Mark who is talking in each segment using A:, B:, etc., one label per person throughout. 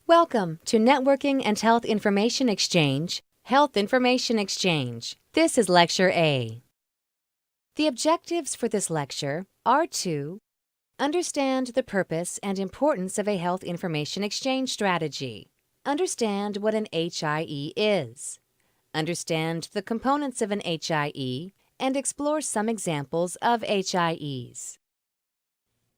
A: Welcome to Networking and Health Information Exchange, Health Information Exchange. This is Lecture A. The objectives for this lecture are to understand the purpose and importance of a health information exchange strategy, understand what an HIE is, understand the components of an HIE, and explore some examples of HIEs.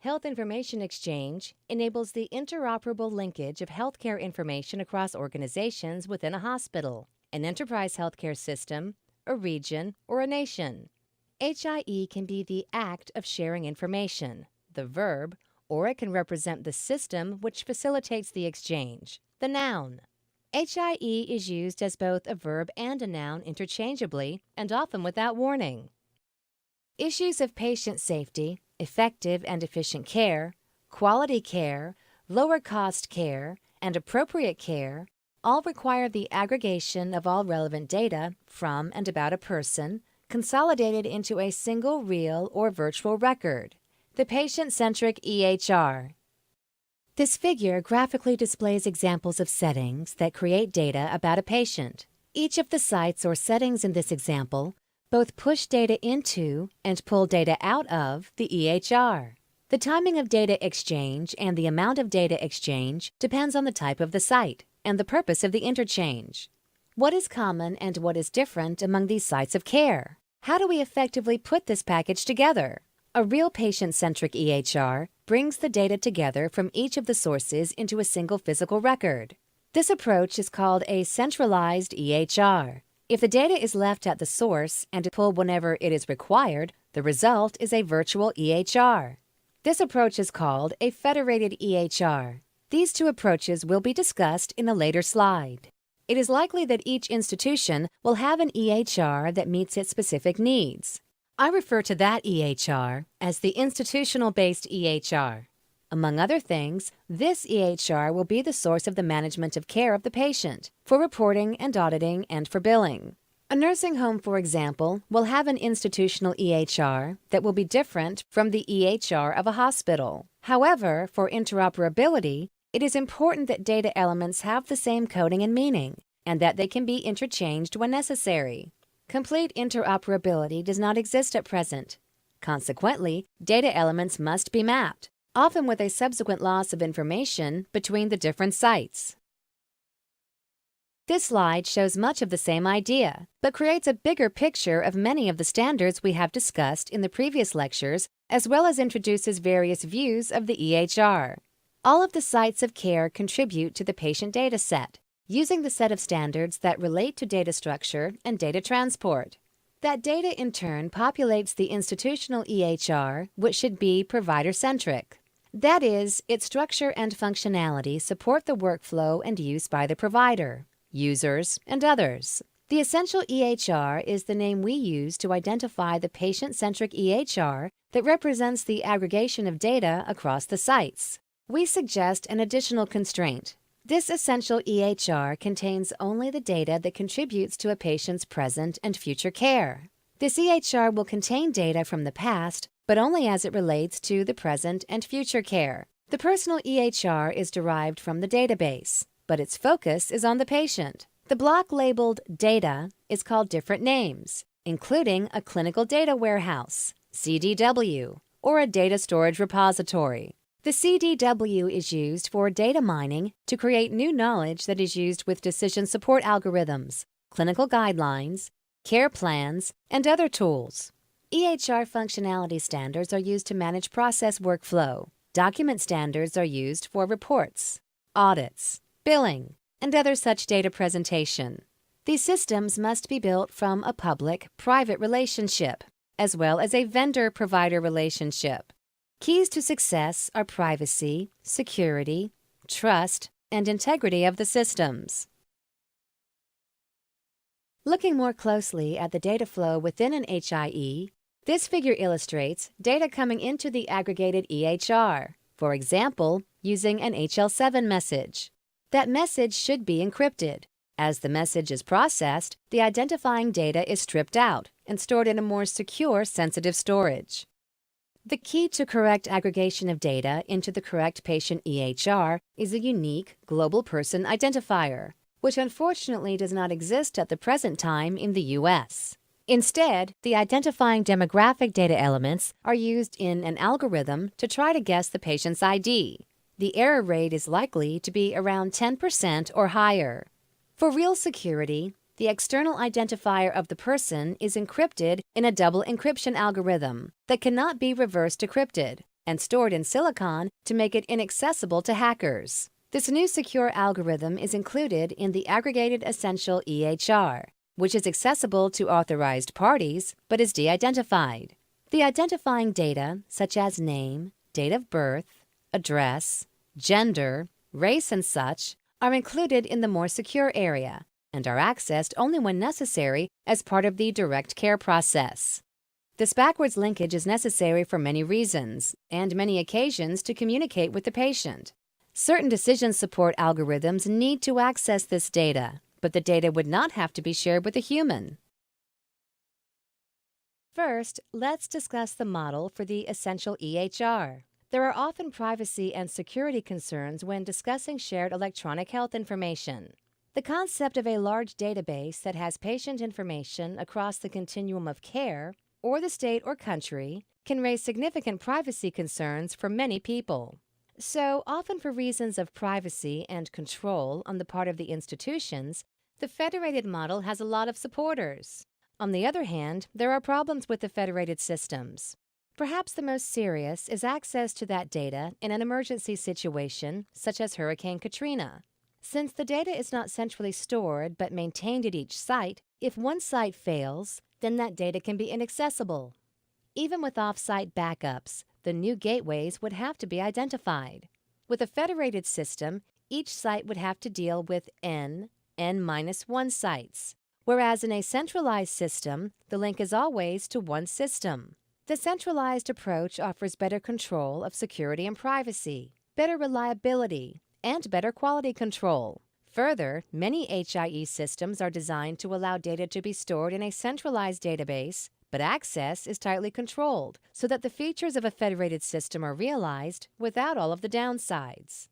A: Health Information Exchange enables the interoperable linkage of healthcare information across organizations within a hospital, an enterprise healthcare system, a region, or a nation. HIE can be the act of sharing information, the verb, or it can represent the system which facilitates the exchange, the noun. HIE is used as both a verb and a noun interchangeably and often without warning. Issues of patient safety, effective and efficient care, quality care, lower cost care, and appropriate care all require the aggregation of all relevant data from and about a person, consolidated into a single real or virtual record, the patient-centric EHR. This figure graphically displays examples of settings that create data about a patient. Each of the sites or settings in this example both push data into and pull data out of the EHR. The timing of data exchange and the amount of data exchange depends on the type of the site and the purpose of the interchange. What is common and what is different among these sites of care? How do we effectively put this package together? A real patient-centric EHR brings the data together from each of the sources into a single physical record. This approach is called a centralized EHR. If the data is left at the source and pulled whenever it is required, the result is a virtual EHR. This approach is called a federated EHR. These two approaches will be discussed in a later slide. It is likely that each institution will have an EHR that meets its specific needs. I refer to that EHR as the institutional-based EHR. Among other things, this EHR will be the source of the management of care of the patient, for reporting and auditing and for billing. A nursing home, for example, will have an institutional EHR that will be different from the EHR of a hospital. However, for interoperability, it is important that data elements have the same coding and meaning, and that they can be interchanged when necessary. Complete interoperability does not exist at present. Consequently, data elements must be mapped, often with a subsequent loss of information between the different sites. This slide shows much of the same idea, but creates a bigger picture of many of the standards we have discussed in the previous lectures, as well as introduces various views of the EHR. All of the sites of care contribute to the patient data set, using the set of standards that relate to data structure and data transport. That data in turn populates the institutional EHR, which should be provider-centric. That is, its structure and functionality support the workflow and use by the provider, users, and others. The essential EHR is the name we use to identify the patient-centric EHR that represents the aggregation of data across the sites. We suggest an additional constraint. This essential EHR contains only the data that contributes to a patient's present and future care. This EHR will contain data from the past, but only as it relates to the present and future care. The personal EHR is derived from the database, but its focus is on the patient. The block labeled Data is called different names, including a Clinical Data Warehouse, CDW, or a Data Storage Repository. The CDW is used for data mining to create new knowledge that is used with decision support algorithms, clinical guidelines, care plans, and other tools. EHR functionality standards are used to manage process workflow. Document standards are used for reports, audits, billing, and other such data presentation. These systems must be built from a public-private relationship, as well as a vendor-provider relationship. Keys to success are privacy, security, trust, and integrity of the systems. Looking more closely at the data flow within an HIE, this figure illustrates data coming into the aggregated EHR, for example, using an HL7 message. That message should be encrypted. As the message is processed, the identifying data is stripped out and stored in a more secure sensitive storage. The key to correct aggregation of data into the correct patient EHR is a unique global person identifier, which unfortunately does not exist at the present time in the U.S. Instead, the identifying demographic data elements are used in an algorithm to try to guess the patient's ID. The error rate is likely to be around 10% or higher. For real security, the external identifier of the person is encrypted in a double encryption algorithm that cannot be reverse decrypted and stored in silicon to make it inaccessible to hackers. This new secure algorithm is included in the Aggregated Essential EHR, which is accessible to authorized parties but is de-identified. The identifying data, such as name, date of birth, address, gender, race, and such, are included in the more secure area and are accessed only when necessary as part of the direct care process. This backwards linkage is necessary for many reasons and many occasions to communicate with the patient. Certain decision support algorithms need to access this data, but the data would not have to be shared with a human. First, let's discuss the model for the essential EHR. There are often privacy and security concerns when discussing shared electronic health information. The concept of a large database that has patient information across the continuum of care, or the state or country, can raise significant privacy concerns for many people. So, often for reasons of privacy and control on the part of the institutions, the federated model has a lot of supporters. On the other hand, there are problems with the federated systems. Perhaps the most serious is access to that data in an emergency situation, such as Hurricane Katrina. Since the data is not centrally stored but maintained at each site, if one site fails, then that data can be inaccessible. Even with off-site backups, the new gateways would have to be identified. With a federated system, each site would have to deal with n-1 sites, whereas in a centralized system, the link is always to one system. The centralized approach offers better control of security and privacy, better reliability, and better quality control. Further, many HIE systems are designed to allow data to be stored in a centralized database, but access is tightly controlled so that the features of a federated system are realized without all of the downsides.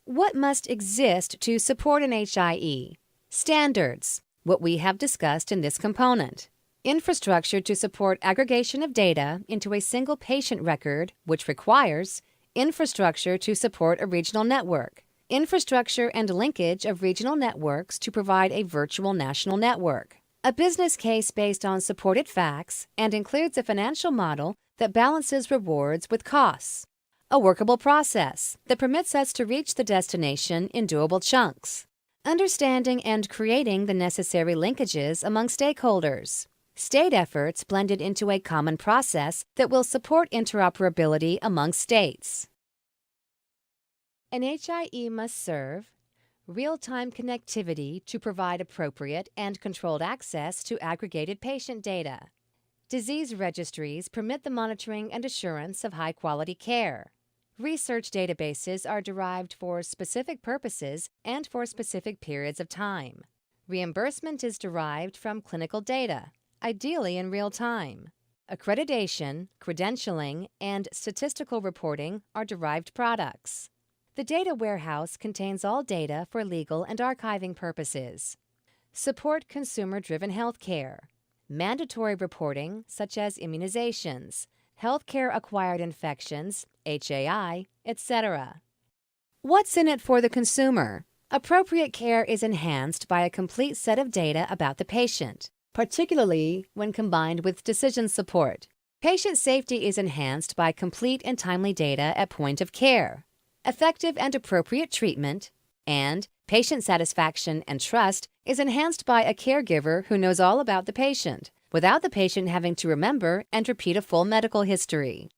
A: What must exist to support an HIE? Standards, what we have discussed in this component. Infrastructure to support aggregation of data into a single patient record, which requires infrastructure to support a regional network, infrastructure and linkage of regional networks to provide a virtual national network, a business case based on supported facts and includes a financial model that balances rewards with costs, a workable process that permits us to reach the destination in doable chunks, understanding and creating the necessary linkages among stakeholders, state efforts blended into a common process that will support interoperability among states. An HIE must serve real-time connectivity to provide appropriate and controlled access to aggregated patient data. Disease registries permit the monitoring and assurance of high-quality care. Research databases are derived for specific purposes and for specific periods of time. Reimbursement is derived from clinical data, ideally in real time. Accreditation, credentialing, and statistical reporting are derived products. The data warehouse contains all data for legal and archiving purposes. Support consumer-driven healthcare. Mandatory reporting, such as immunizations, healthcare-acquired infections, HAI, etc. What's in it for the consumer? Appropriate care is enhanced by a complete set of data about the patient, particularly when combined with decision support. Patient safety is enhanced by complete and timely data at point of care, effective and appropriate treatment, and patient satisfaction and trust is enhanced by a caregiver who knows all about the patient, without the patient having to remember and repeat a full medical history.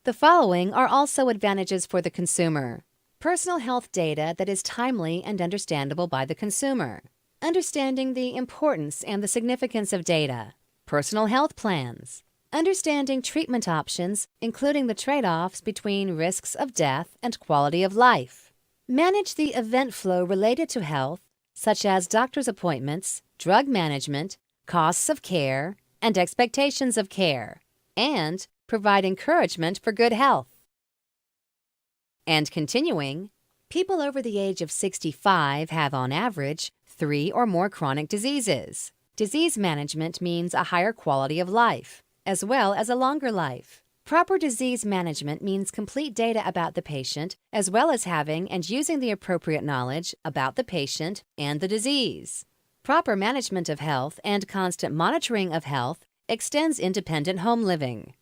A: The following are also advantages for the consumer. Personal health data that is timely and understandable by the consumer. Understanding the importance and the significance of data. Personal health plans. Understanding treatment options, including the trade-offs between risks of death and quality of life. Manage the event flow related to health, such as doctor's appointments, drug management, costs of care, and expectations of care, and provide encouragement for good health. And continuing, people over the age of 65 have on average 3 or more chronic diseases. Disease management means a higher quality of life, as well as a longer life. Proper disease management means complete data about the patient, as well as having and using the appropriate knowledge about the patient and the disease. Proper management of health and constant monitoring of health extends independent home living.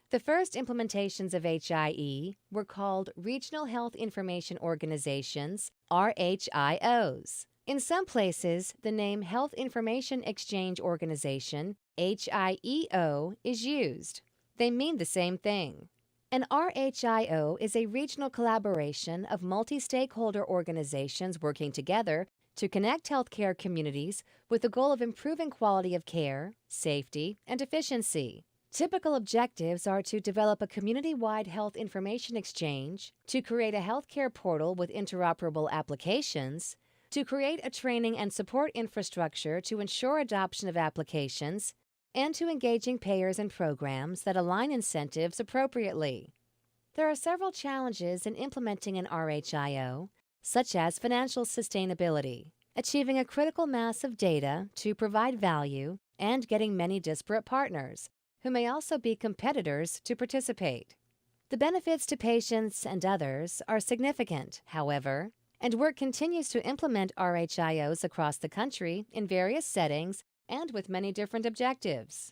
A: The first implementations of HIE were called Regional Health Information Organizations, RHIOs. In some places, the name Health Information Exchange Organization, HIEO, is used. They mean the same thing. An RHIO is a regional collaboration of multi-stakeholder organizations working together to connect healthcare communities with the goal of improving quality of care, safety, and efficiency. Typical objectives are to develop a community-wide health information exchange, to create a healthcare portal with interoperable applications, to create a training and support infrastructure to ensure adoption of applications, and to engaging payers and programs that align incentives appropriately. There are several challenges in implementing an RHIO, such as financial sustainability, achieving a critical mass of data to provide value, and getting many disparate partners, who may also be competitors, to participate. The benefits to patients and others are significant, however, and work continues to implement RHIOs across the country in various settings and with many different objectives.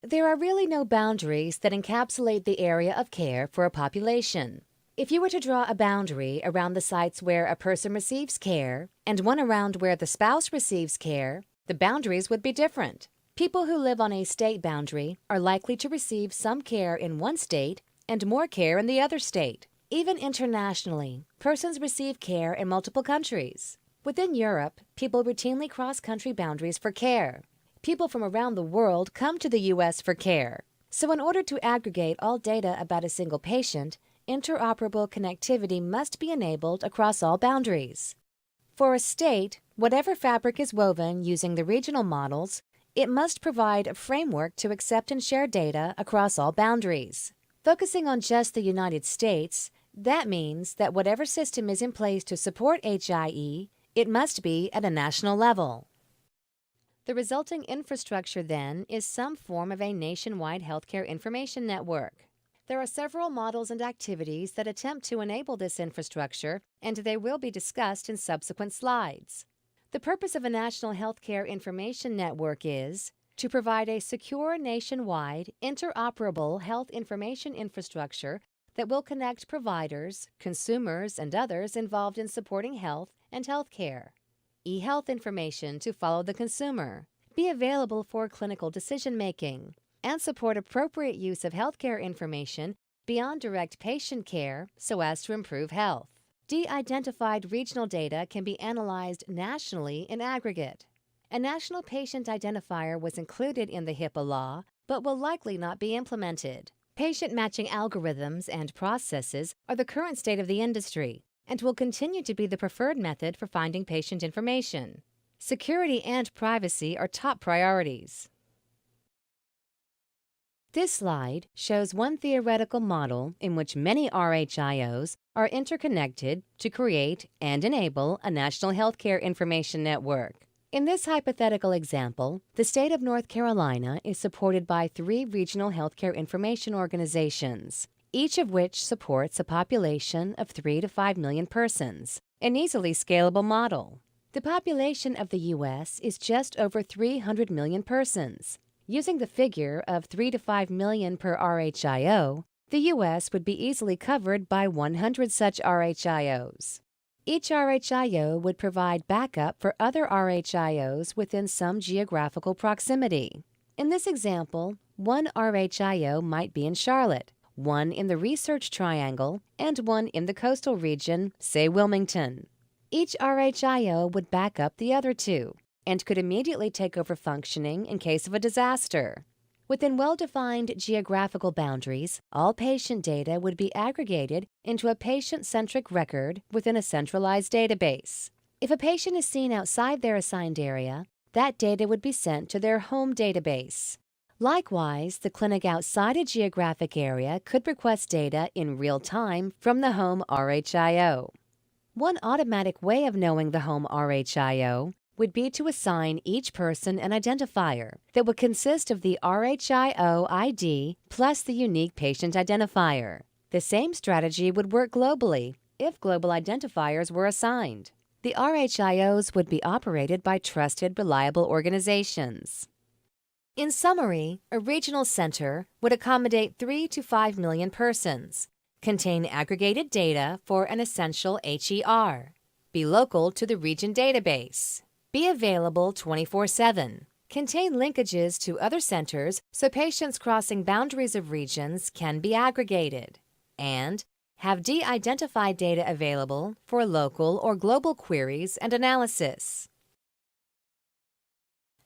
A: There are really no boundaries that encapsulate the area of care for a population. If you were to draw a boundary around the sites where a person receives care and one around where the spouse receives care, the boundaries would be different. People who live on a state boundary are likely to receive some care in one state and more care in the other state. Even internationally, persons receive care in multiple countries. Within Europe, people routinely cross country boundaries for care. People from around the world come to the U.S. for care. So in order to aggregate all data about a single patient, interoperable connectivity must be enabled across all boundaries. For a state, whatever fabric is woven using the regional models, it must provide a framework to accept and share data across all boundaries. Focusing on just the United States, that means that whatever system is in place to support HIE, it must be at a national level. The resulting infrastructure, then, is some form of a nationwide healthcare information network. There are several models and activities that attempt to enable this infrastructure, and they will be discussed in subsequent slides. The purpose of a national healthcare information network is to provide a secure, nationwide, interoperable health information infrastructure that will connect providers, consumers, and others involved in supporting health and healthcare. E-health information to follow the consumer, be available for clinical decision-making, and support appropriate use of healthcare information beyond direct patient care so as to improve health. De-identified regional data can be analyzed nationally in aggregate. A national patient identifier was included in the HIPAA law, but will likely not be implemented. Patient matching algorithms and processes are the current state of the industry and will continue to be the preferred method for finding patient information. Security and privacy are top priorities. This slide shows one theoretical model in which many RHIOs are interconnected to create and enable a national healthcare information network. In this hypothetical example, the state of North Carolina is supported by 3 regional healthcare information organizations, each of which supports a population of 3 to 5 million persons, an easily scalable model. The population of the U.S. is just over 300 million persons. Using the figure of 3 to 5 million per RHIO, the U.S. would be easily covered by 100 such RHIOs. Each RHIO would provide backup for other RHIOs within some geographical proximity. In this example, one RHIO might be in Charlotte, one in the Research Triangle, and one in the coastal region, say Wilmington. Each RHIO would back up the other 2 and could immediately take over functioning in case of a disaster. Within well-defined geographical boundaries, all patient data would be aggregated into a patient-centric record within a centralized database. If a patient is seen outside their assigned area, that data would be sent to their home database. Likewise, the clinic outside a geographic area could request data in real time from the home RHIO. One automatic way of knowing the home RHIO would be to assign each person an identifier that would consist of the RHIO ID plus the unique patient identifier. The same strategy would work globally if global identifiers were assigned. The RHIOs would be operated by trusted, reliable organizations. In summary, a regional center would accommodate 3 to 5 million persons, contain aggregated data for an essential HER, be local to the region database, be available 24/7, contain linkages to other centers so patients crossing boundaries of regions can be aggregated, and have de-identified data available for local or global queries and analysis.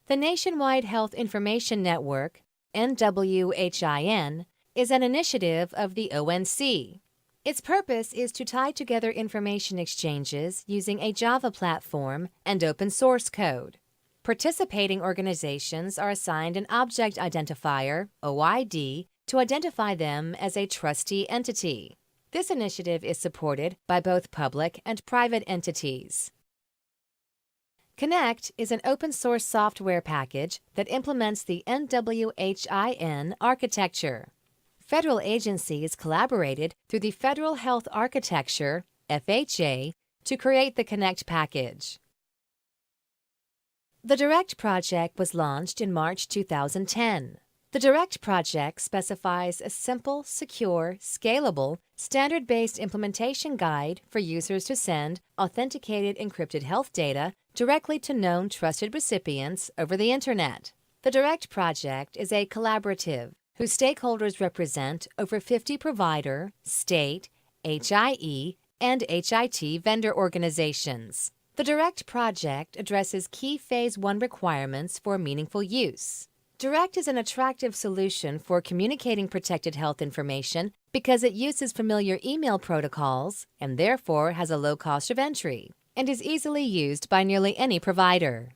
A: The Nationwide Health Information Network, NWHIN, is an initiative of the ONC. Its purpose is to tie together information exchanges using a Java platform and open source code. Participating organizations are assigned an object identifier, OID, to identify them as a trustee entity. This initiative is supported by both public and private entities. Connect is an open-source software package that implements the NWHIN architecture. Federal agencies collaborated through the Federal Health Architecture, FHA, to create the Connect package. The DIRECT project was launched in March 2010. The DIRECT project specifies a simple, secure, scalable, standard-based implementation guide for users to send authenticated encrypted health data directly to known trusted recipients over the Internet. The DIRECT project is a collaborative whose stakeholders represent over 50 provider, state, HIE, and HIT vendor organizations. The DIRECT project addresses key Phase 1 requirements for meaningful use. DIRECT is an attractive solution for communicating protected health information because it uses familiar email protocols and therefore has a low cost of entry and is easily used by nearly any provider.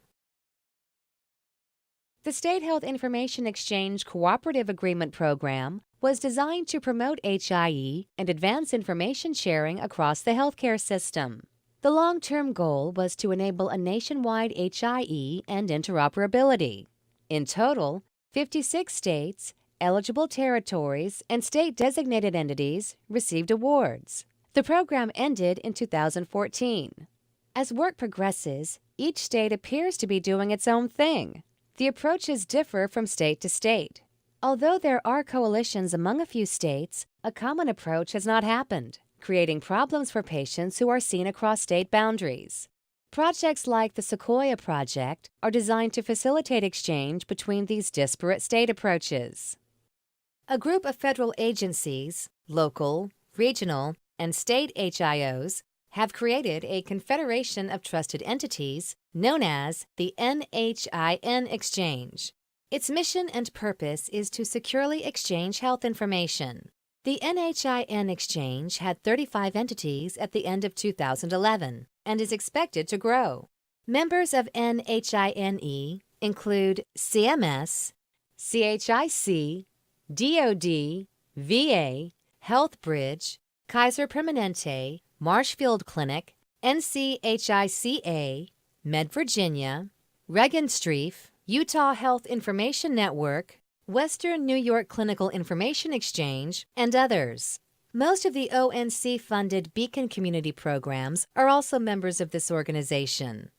A: The State Health Information Exchange Cooperative Agreement Program was designed to promote HIE and advance information sharing across the healthcare system. The long-term goal was to enable a nationwide HIE and interoperability. In total, 56 states, eligible territories, and state-designated entities received awards. The program ended in 2014. As work progresses, each state appears to be doing its own thing. The approaches differ from state to state. Although there are coalitions among a few states, a common approach has not happened, creating problems for patients who are seen across state boundaries. Projects like the Sequoia Project are designed to facilitate exchange between these disparate state approaches. A group of federal agencies, local, regional, and state HIOs have created a confederation of trusted entities known as the NHIN Exchange. Its mission and purpose is to securely exchange health information. The NHIN Exchange had 35 entities at the end of 2011 and is expected to grow. Members of NHINE include CMS, CHIC, DoD, VA, HealthBridge, Kaiser Permanente, Marshfield Clinic, NCHICA, MedVirginia, Regenstrief, Utah Health Information Network, Western New York Clinical Information Exchange, and others. Most of the ONC-funded Beacon Community programs are also members of this organization.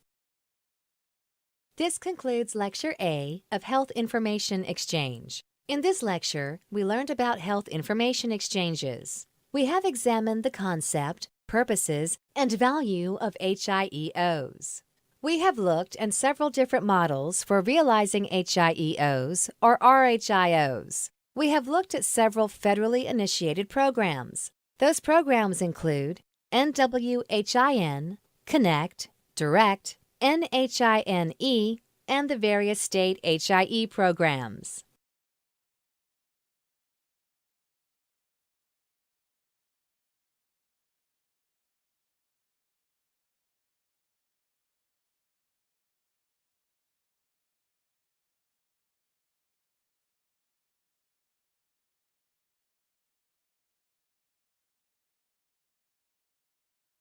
A: This concludes Lecture A of Health Information Exchange. In this lecture, we learned about health information exchanges. We have examined the concept, purposes, and value of HIEOs. We have looked at several different models for realizing HIEOs or RHIOs. We have looked at several federally initiated programs. Those programs include NWHIN, Connect, DIRECT, NHINE, and the various state HIE programs.